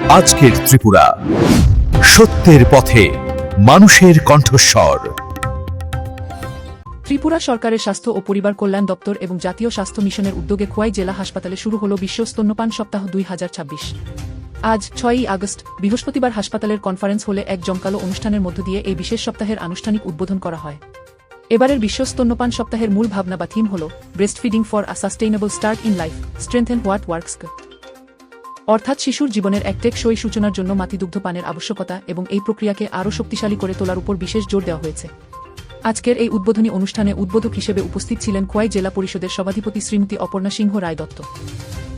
আজকের ত্রিপুরা, সত্যের পথে মানুষের কণ্ঠস্বর। ত্রিপুরা সরকারের স্বাস্থ্য ও পরিবার কল্যাণ দপ্তর এবং জাতীয় স্বাস্থ্য মিশনের উদ্যোগে খোয়াই জেলা হাসপাতালে শুরু হল বিশ্ব স্তন্যপান সপ্তাহ 2026। আজ 6ই আগস্ট বৃহস্পতিবার হাসপাতালের কনফারেন্স হলে এক জমকালো অনুষ্ঠানের মধ্য দিয়ে এই বিশেষ সপ্তাহের আনুষ্ঠানিক উদ্বোধন করা হয়। এবারের বিশ্ব স্তন্যপান সপ্তাহের মূল ভাবনা বা থিম হল breast feeding for a sustainable start in life, strengthen what works, অর্থাৎ শিশুর জীবনের এক টেকসই সূচনার জন্য মাতৃদুগ্ধ পানের আবশ্যকতা এবং এই প্রক্রিয়াকে আরও শক্তিশালী করে তোলার উপর বিশেষ জোর দেওয়া হয়েছে। আজকের এই উদ্বোধনী অনুষ্ঠানে উদ্বোধক হিসেবে উপস্থিত ছিলেন খোয়াই জেলা পরিষদের সভাধিপতি শ্রীমতী অপর্ণা সিংহ রায় দত্ত।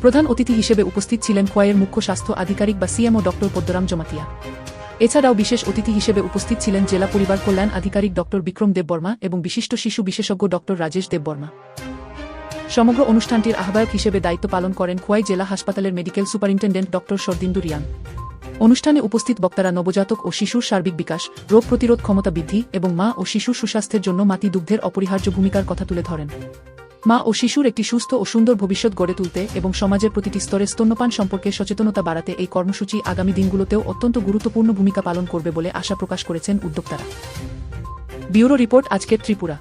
প্রধান অতিথি হিসেবে উপস্থিত ছিলেন খোয়াইয়ের মুখ্য স্বাস্থ্য আধিকারিক বা সিএমও ডক্টর পদ্মরাম জমাতিয়া। এছাড়াও বিশেষ অতিথি হিসেবে উপস্থিত ছিলেন জেলা পরিবার কল্যাণ আধিকারিক ডক্টর বিক্রম দেববর্মা এবং বিশিষ্ট শিশু বিশেষজ্ঞ ডক্টর রাজেশ দেববর্মা। সমগ্র অনুষ্ঠানটির আহ্বায়ক হিসেবে দায়িত্ব পালন করেন খোয়াই জেলা হাসপাতালের medical superintendent doctor Sharadindu Reang. অনুষ্ঠানে উপস্থিত বক্তারা নবজাতক ও শিশুর সার্বিক বিকাশ, রোগ প্রতিরোধ ক্ষমতা বৃদ্ধি এবং মা ও শিশুর সুস্বাস্থ্যের জন্য মাতৃদুগ্ধের অপরিহার্য ভূমিকার কথা তুলে ধরেন। মা ও শিশুর একটি সুস্থ ও সুন্দর ভবিষ্যৎ গড়ে তুলতে এবং সমাজের প্রতিটি স্তরে স্তন্যপান সম্পর্কে সচেতনতা বাড়াতে এই কর্মসূচি আগামী দিনগুলোতেও অত্যন্ত গুরুত্বপূর্ণ ভূমিকা পালন করবে বলে আশা প্রকাশ করেছেন উদ্যোক্তারা। ব্যুরো রিপোর্ট, আজকের ত্রিপুরা।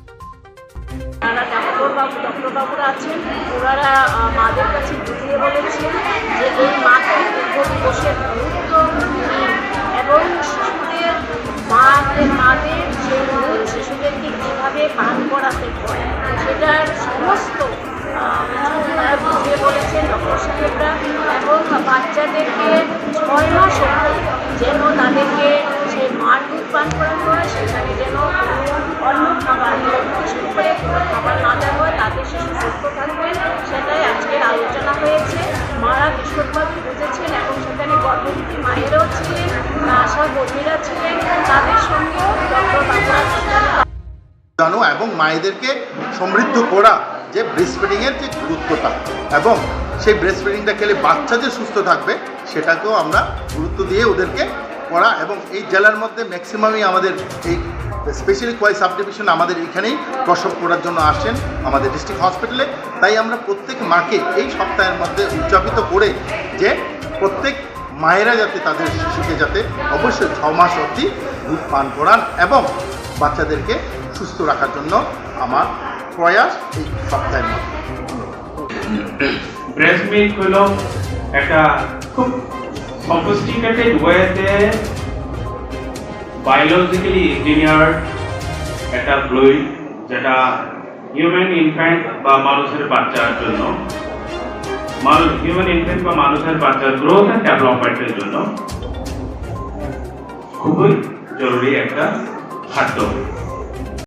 ডক্টরবাবুরা আছেন, ওনারা মাদের কাছে বুঝিয়ে বলেছেন যে এই মাতৃদুগ্ধ দিবসের গুরুত্ব এবং মাদের যে দুধ শিশুদেরকে কীভাবে পান করাতে হয় সেটার সমস্ত তারা বুঝিয়ে বলেছেন ডক্টর সাহেবরা। এবং বাচ্চাদেরকে 6 মাস অবধি যেন তাদেরকে সে মার দুধ পান করানো হয়, সেখানে যেন অন্য খাবার শুরু করে খাবার না দেওয়া হয়, তাদের শিশু সুস্থ থাকবে, সেটাই আজকের আলোচনা হয়েছে। মারা ভীষণভাবে বুঝেছেন এবং সেখানে গর্ভবতী মায়েরাও ছিলেন, আশা কর্মীরা ছিলেন, তাদের সঙ্গেও ডক্টরবাবুরা জানো এবং মায়েদেরকে সমৃদ্ধ করা যে ব্রেস্ট ফিডিংয়ের যে গুরুত্বটা এবং সেই ব্রেস্ট ফিডিংটা খেলে বাচ্চা যে সুস্থ থাকবে সেটাকেও আমরা গুরুত্ব দিয়ে ওদেরকে করা। এবং এই জেলার মধ্যে ম্যাক্সিমামই আমাদের এই স্পেশালি খোয়াই সাব ডিভিশন আমাদের এখানেই প্রসব করার জন্য আসেন আমাদের ডিস্ট্রিক্ট হসপিটালে। তাই আমরা প্রত্যেক মাকে এই সপ্তাহের মধ্যে উদযাপিত করে যে প্রত্যেক মায়েরা যাতে তাদের শিশুকে যাতে অবশ্যই 6 মাস অবধি দুধ পান করান এবং বাচ্চাদেরকে সুস্থ রাখার জন্য আমার প্রয়াস এই সপ্তাহের মধ্যে। ব্রেস্ট মিল্ক হলো একটা খুব সফিস্টিকেটেড ওয়েতে বায়োলজিক্যালি ইঞ্জিনিয়ার্ড একটা ফ্লুইড, যেটা হিউম্যান ইনফ্যান্ট বা মানুষের বাচ্চার জন্য, হিউম্যান ইনফ্যান্ট বা মানুষের বাচ্চার গ্রোথ অ্যান্ড ডেভেলপমেন্টের জন্য খুবই জরুরি একটা খাদ্য।